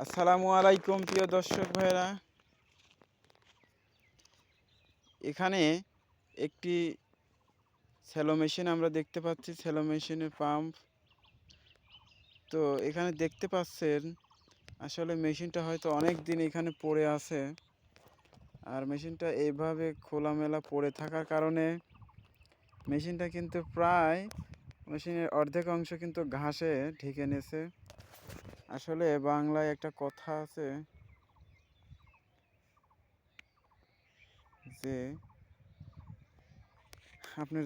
আসসালামু আলাইকুম প্রিয় দর্শক ভাইরা। এখানে একটি স্যালো মেশিন আমরা দেখতে পাচ্ছি, স্যালো মেশিনের পাম্প। তো এখানে দেখতে পাচ্ছেন আসলে মেশিনটা হয়তো অনেক দিন এখানে পড়ে আছে। আর মেশিনটা এইভাবে খোলামেলা পড়ে থাকার কারণে মেশিনটা কিন্তু প্রায় মেশিনের অর্ধেক অংশ কিন্তু ঘাসে ঢেকে নিয়েছে। আসলে বাংলায় একটা কথা আছে যে আপনার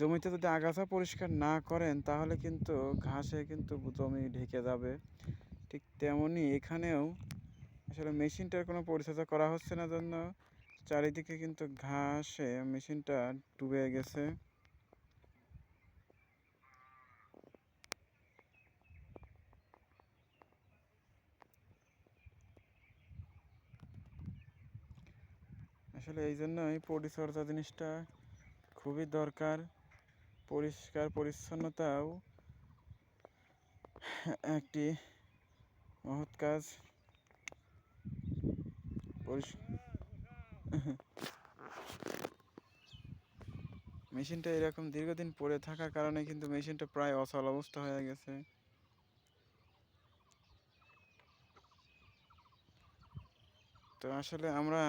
জমিতে যদি আগাছা পরিষ্কার না করেন তাহলে কিন্তু ঘাসে কিন্তু জমি ঢেকে যাবে। ঠিক তেমনই এখানেও আসলে মেশিনটার কোনো পরিচর্যা করা হচ্ছে না জন্য চারিদিকে কিন্তু ঘাসে মেশিনটা ডুবে গেছে। আসলে এই জন্যই পরিচর্যা জিনিসটা খুবই দরকার। পরিষ্কার পরিচ্ছন্নতাও একটি মহৎ কাজ। মেশিনটা এরকম দীর্ঘদিন পড়ে থাকার কারণে কিন্তু মেশিনটা প্রায় অচল অবস্থা হয়ে গেছে। তো আসলে আমরা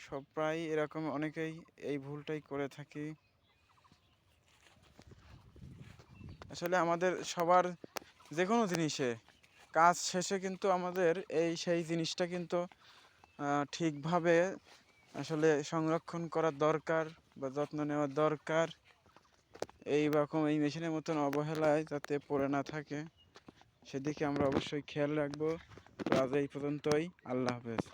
সব প্রায় এরকম অনেকেই এই ভুলটাই করে থাকি। আসলে আমাদের সবার যে কোনো জিনিসে কাজ শেষে কিন্তু আমাদের সেই জিনিসটা কিন্তু ঠিকভাবে আসলে সংরক্ষণ করার দরকার বা যত্ন নেওয়ার দরকার। এই মেশিনের মতন অবহেলায় যাতে পড়ে না থাকে সেদিকে আমরা অবশ্যই খেয়াল রাখবো। তো আজ এই পর্যন্তই। আল্লাহ হাফেজ।